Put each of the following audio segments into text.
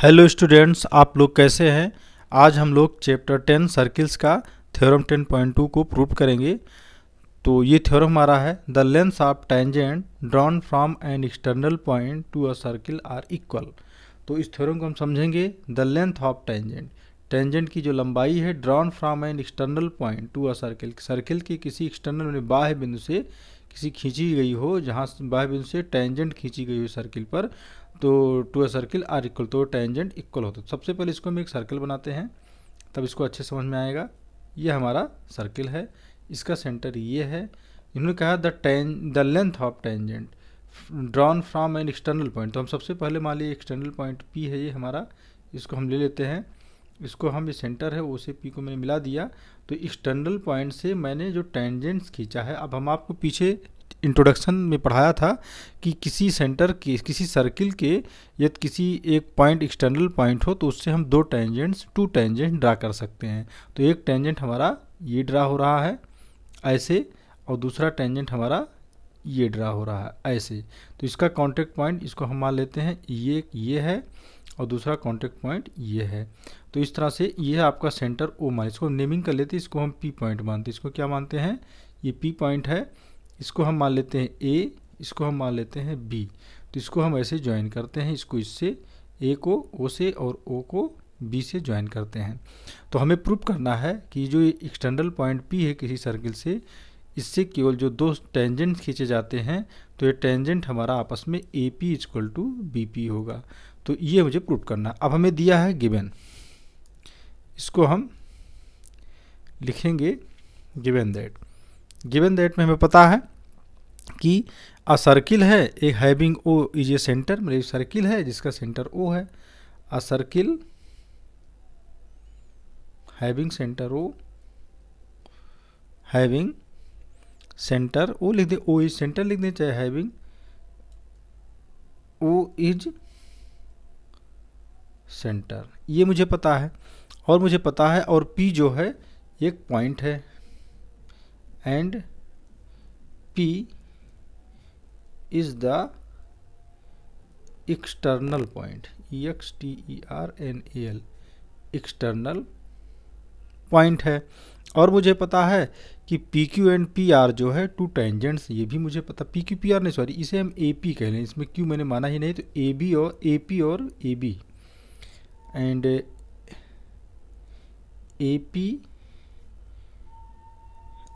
Hello students, आप लोग कैसे हैं। आज हम लोग चैप्टर 10 सर्किल्स का थ्योरम 10.2 को प्रूव करेंगे। तो ये थ्योरम हमारा है the length of tangent drawn from an external point to a circle are equal. तो इस थ्योरम को हम समझेंगे the length of tangent, tangent की जो लंबाई है drawn from an external point to a circle, circle की किसी एक्सटर्नल में बाह्य बिंदु से किसी खींची गई हो, जहाँ बाह्य बिंदु से टेंजेंट खींची गई हो सर्किल पर, तो to a circle are equal, तो टेंजेंट इक्वल होता है। सबसे पहले इसको हम एक सर्किल बनाते हैं, तब इसको अच्छे समझ में आएगा। ये हमारा सर्किल है, इसका सेंटर ये है। इन्होंने कहा the length of tangent drawn from an external point. तो हम सबसे पहले मान लीजिए एक्सटर्नल पॉइंट पी है ये हमारा, इसको हम ले लेते हैं। इसको हम ये सेंटर है उसे पी को मैंने मिला दिया। तो एक्सटर्नल पॉइंट से मैंने जो टेंजेंट्स खींचा है, अब हम आपको पीछे इंट्रोडक्शन में पढ़ाया था कि किसी सेंटर के किसी सर्किल के यदि किसी एक पॉइंट एक्सटर्नल पॉइंट हो तो उससे हम दो टेंजेंट ड्रा कर सकते हैं। तो एक टेंजेंट हमारा ये ड्रा हो रहा है ऐसे, और दूसरा टेंजेंट हमारा ये ड्रा हो रहा है ऐसे। तो इसका कॉन्टेक्ट पॉइंट इसको हम मान लेते हैं ये है, और दूसरा कॉन्टेक्ट पॉइंट ये है। तो इस तरह से ये आपका सेंटर ओ मान, इसको नेमिंग कर लेते हैं, इसको हम पी पॉइंट मानते हैं। इसको क्या मानते हैं, ये पी पॉइंट है। इसको हम मान लेते हैं ए, इसको हम मान लेते हैं बी। तो इसको हम ऐसे ज्वाइन करते हैं, इसको इससे ए को ओ से और ओ को बी से ज्वाइन करते हैं। तो हमें प्रूव करना है कि जो एक्सटर्नल पॉइंट पी है किसी सर्किल से, इससे केवल जो दो टेंजेंट खींचे जाते हैं, तो ये टेंजेंट हमारा आपस में A P equal to B P होगा। तो ये मुझे प्रूव करना। अब हमें दिया है गिवन, इसको हम लिखेंगे गिवन दैट में हमें पता है कि अ सर्किल है एक having O is a centre, मतलब सर्किल है जिसका सेंटर ओ है। A circle having centre O, having centre O लिख दे, ओ इज सेंटर लिख दे, चाहे हैविंग ओ इज सेंटर, ये मुझे पता है। और मुझे पता है और पी जो है एक पॉइंट है, and P is the external point, EXTERNAL, external point है। और मुझे पता है कि P Q and P R जो है टू टेंजेंट्स, ये भी मुझे पता। पी क्यू पी आर नहीं, सॉरी, इसे हम ए पी कह लें, इसमें क्यू मैंने माना ही नहीं। तो ए बी और ए पी और A B, and A P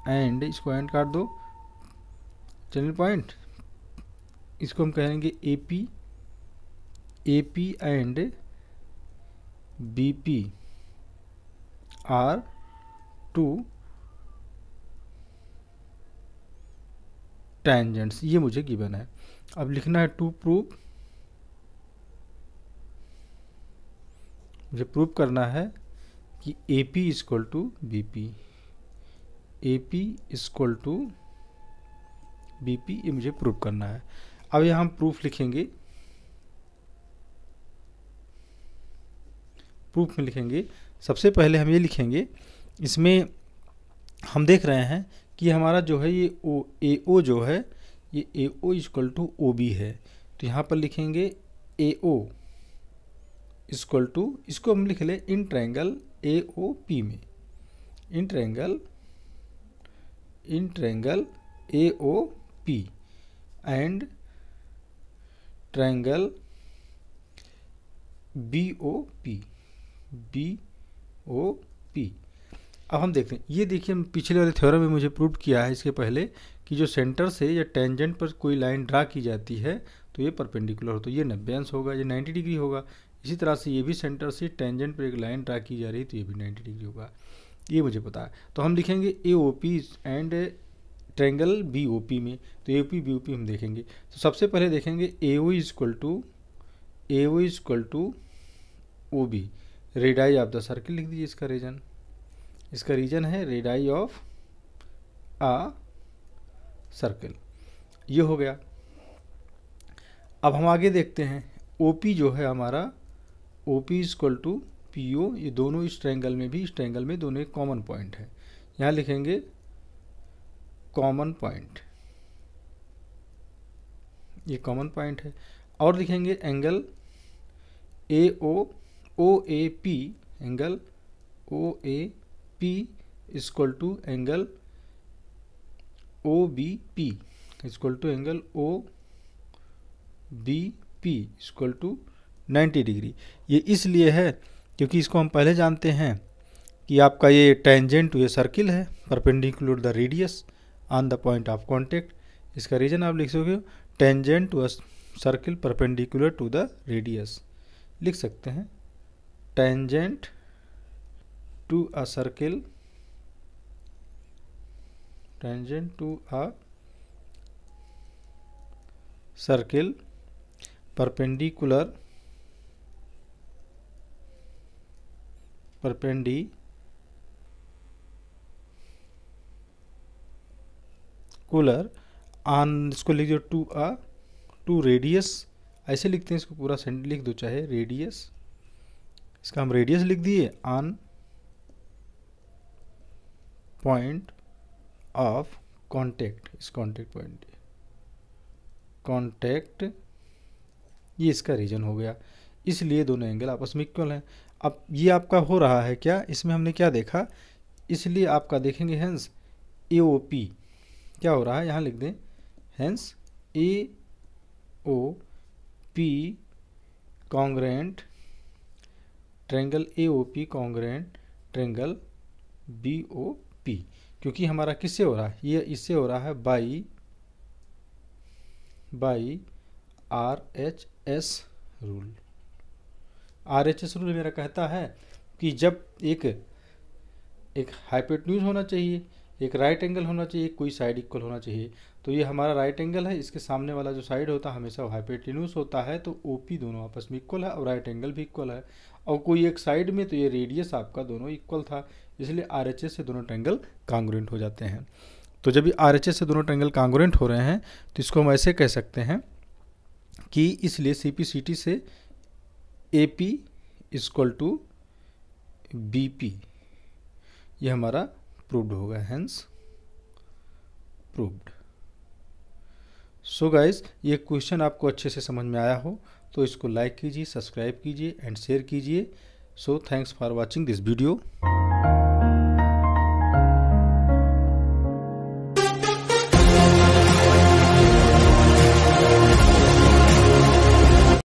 and, इसको एंड काट दो, चैनल पॉइंट, इसको हम कहेंगे A P and B P are two tangents, ये मुझे गिवन है। अब लिखना है टू प्रूव, मुझे प्रूव करना है कि A P equal to B P, A P equal to B P, ये मुझे प्रूव करना है। अब यहाँ हम प्रूफ लिखेंगे, प्रूफ में लिखेंगे सबसे पहले हम ये लिखेंगे, इसमें हम देख रहे हैं कि हमारा जो है ये ओ ए ओ जो है, ये A O equal to O B है। तो यहाँ पर लिखेंगे ए ओ इक्वल टू, इसको हम लिख लें इन ट्रायंगल ए ओ पी में, in triangle A O P and triangle B O P, अब हम देखते हैं। ये देखिए, पिछले वाले थ्योरम में मुझे प्रूव किया है इसके पहले कि जो सेंटर से या टेंजेंट पर कोई लाइन ड्रा की जाती है तो ये परपेंडिकुलर हो, तो ये 90 अंश होगा, ये 90 डिग्री होगा। इसी तरह से ये भी सेंटर से टेंजेंट पर एक लाइन ड्रा की जा रही है तो ये भी 90 डिग्री होगा, ये मुझे पता है। तो हम लिखेंगे A O P and triangle B O P में। तो A O P B O P हम देखेंगे। तो सबसे पहले देखेंगे A O equal to O B, radii of the circle लिख दीजिए। इसका रीजन है रेडाई ऑफ आ सर्किल, ये हो गया। अब हम आगे देखते हैं, OP जो है हमारा, OP इक्वल टू PO, ये दोनों इस ट्रायंगल में भी, इस ट्रायंगल में दोनों एक कॉमन पॉइंट है। यहाँ लिखेंगे कॉमन पॉइंट, ये कॉमन पॉइंट है। और लिखेंगे angle OAP angle OAP equal to angle OBP equal to angle OBP equal to 90 degree. ये इसलिए है क्योंकि इसको हम पहले जानते हैं कि आपका ये टेंजेंट टू ये सर्किल है perpendicular the radius on the point of contact. इसका रीजन आप लिख सकते हो tangent to a circle perpendicular to the radius, लिख सकते हैं tangent to a circle, tangent to a circle perpendicular on, इसको लिख दो टू रेडियस, ऐसे लिखते हैं इसको, पूरा सेंटेंस लिख दो चाहे रेडियस, इसका हम रेडियस लिख दिए ऑन पॉइंट ऑफ कॉन्टेक्ट, इस कॉन्टेक्ट पॉइंट कॉन्टेक्ट, ये इसका रीजन हो गया। इसलिए दोनों एंगल आपस में इक्वल हैं। अब ये आपका हो रहा है क्या, इसमें हमने क्या देखा, इसलिए आपका देखेंगे हेंस AOP क्या हो रहा है, यहाँ लिख दें hence AOP congruent triangle AOP congruent triangle BOP, क्योंकि हमारा किससे हो रहा है, ये इससे हो रहा है by RHS rule. RHS rule मेरा कहता है कि जब एक हाइपोटेन्यूज होना चाहिए, एक राइट एंगल होना चाहिए, कोई साइड इक्वल होना चाहिए, तो ये हमारा राइट एंगल है, इसके सामने वाला जो साइड होता है हमेशा हाइपोटेन्यूज होता है, तो OP दोनों आपस में इक्वल है और राइट एंगल भी इक्वल है, और कोई एक साइड में तो ये रेडियस आपका दोनों इक्वल था, इसलिए RHS से दोनों ट्रायंगल कॉन्ग्रुएंट हो जाते हैं। तो जब ये RHS से दोनों ट्रायंगल कॉन्ग्रुएंट हो रहे हैं तो इसको हम ऐसे कह सकते हैं कि इसलिए CPCT से AP इक्वल टू BP, ये हमारा प्रूव्ड होगा, हेंस प्रूव्ड। सो गाइज, ये क्वेश्चन आपको अच्छे से समझ में आया हो तो इसको लाइक कीजिए, सब्सक्राइब कीजिए एंड शेयर कीजिए। So thanks for watching this video.